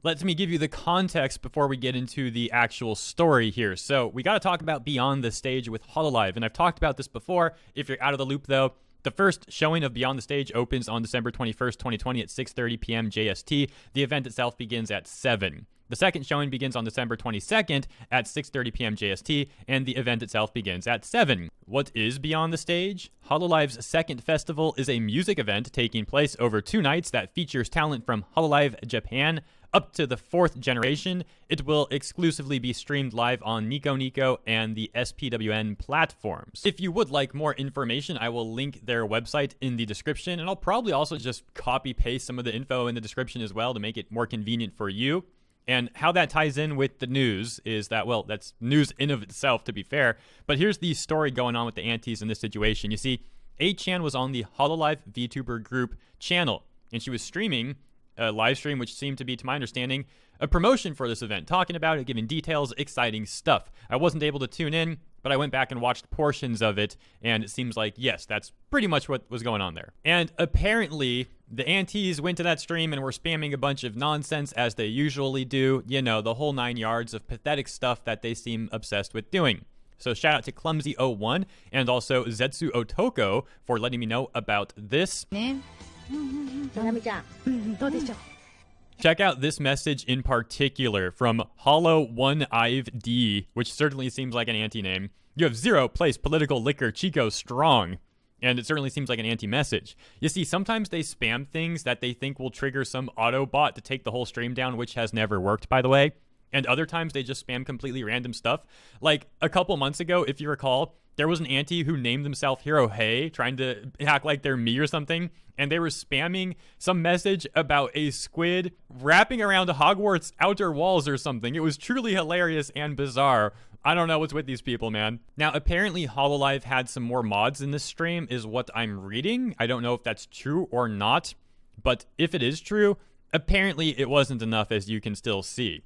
Let me give you the context before we get into the actual story here. So we got to talk about Beyond the Stage with Hololive, and I've talked about this before. If you're out of the loop, though, the first showing of Beyond the Stage opens on December 21st, 2020 at 6:30 p.m. JST. The event itself begins at 7. The second showing begins on December 22nd at 6:30 p.m. JST, and the event itself begins at 7. What is Beyond the Stage? Hololive's second festival is a music event taking place over 2 nights that features talent from Hololive Japan up to the 4th generation. It will exclusively be streamed live on NicoNico and the SPWN platforms. If you would like more information, I will link their website in the description, and I'll probably also just copy paste some of the info in the description as well to make it more convenient for you. And how that ties in with the news is that, well, that's news in of itself, to be fair. But here's the story going on with the aunties in this situation. You see, A-chan was on the Hololive Vtuber group channel, and she was streaming a live stream, which seemed to be, to my understanding, a promotion for this event, talking about it, giving details, exciting stuff. I wasn't able to tune in, but I went back and watched portions of it, and it seems like, yes, that's pretty much what was going on there. And apparently, the aunties went to that stream and were spamming a bunch of nonsense, as they usually do. You know, the whole 9 yards of pathetic stuff that they seem obsessed with doing. So shout out to Clumsy01 and also Zetsu Otoko for letting me know about this. Check out this message in particular from Hololive, which certainly seems like an auntie name. You have 0 place political liquor Chico strong. And it certainly seems like an anti-message. You see, sometimes they spam things that they think will trigger some auto bot to take the whole stream down, which has never worked, by the way. And other times they just spam completely random stuff. Like a couple months ago, if you recall, there was an auntie who named themselves Hero Hey, trying to act like they're me or something. And they were spamming some message about a squid wrapping around Hogwarts outer walls or something. It was truly hilarious and bizarre. I don't know what's with these people, man. Now, apparently Hololive had some more mods in this stream, is what I'm reading. I don't know if that's true or not. But if it is true, apparently it wasn't enough, as you can still see.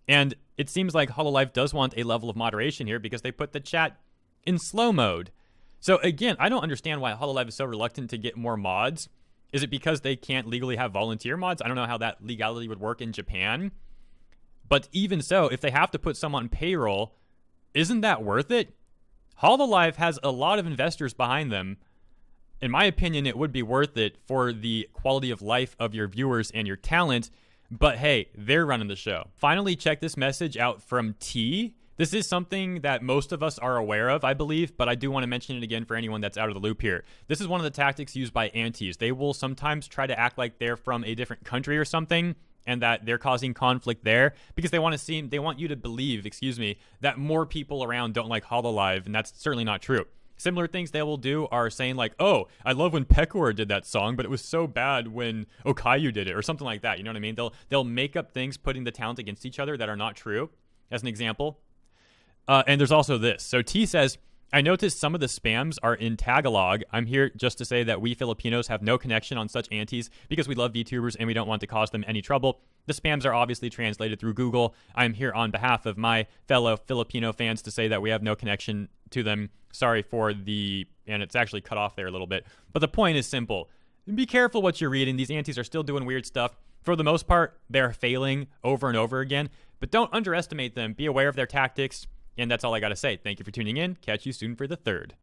And it seems like Hololive does want a level of moderation here because they put the chat in slow mode. So again, I don't understand why Hololive is so reluctant to get more mods. Is it because they can't legally have volunteer mods? I don't know how that legality would work in Japan. But even so, if they have to put someone on payroll, isn't that worth it? Hololive has a lot of investors behind them. In my opinion, it would be worth it for the quality of life of your viewers and your talent. But hey, they're running the show. Finally, check this message out from T. This is something that most of us are aware of, I believe, but I do want to mention it again for anyone that's out of the loop here. This is one of the tactics used by aunties. They will sometimes try to act like they're from a different country or something, and that they're causing conflict there because they want you to believe, that more people around don't like Hololive, and that's certainly not true. Similar things they will do are saying like, oh, I love when Pekor did that song, but it was so bad when Okayu did it, or something like that. You know what I mean? They'll make up things putting the talent against each other that are not true, as an example. And there's also this. So T says, I noticed some of the spams are in Tagalog. I'm here just to say that we Filipinos have no connection on such aunties because we love VTubers and we don't want to cause them any trouble. The spams are obviously translated through Google. I'm here on behalf of my fellow Filipino fans to say that we have no connection to them. Sorry for and it's actually cut off there a little bit. But the point is simple. Be careful what you're reading. These aunties are still doing weird stuff. For the most part, they're failing over and over again. But don't underestimate them. Be aware of their tactics. And that's all I got to say. Thank you for tuning in. Catch you soon for the 3rd.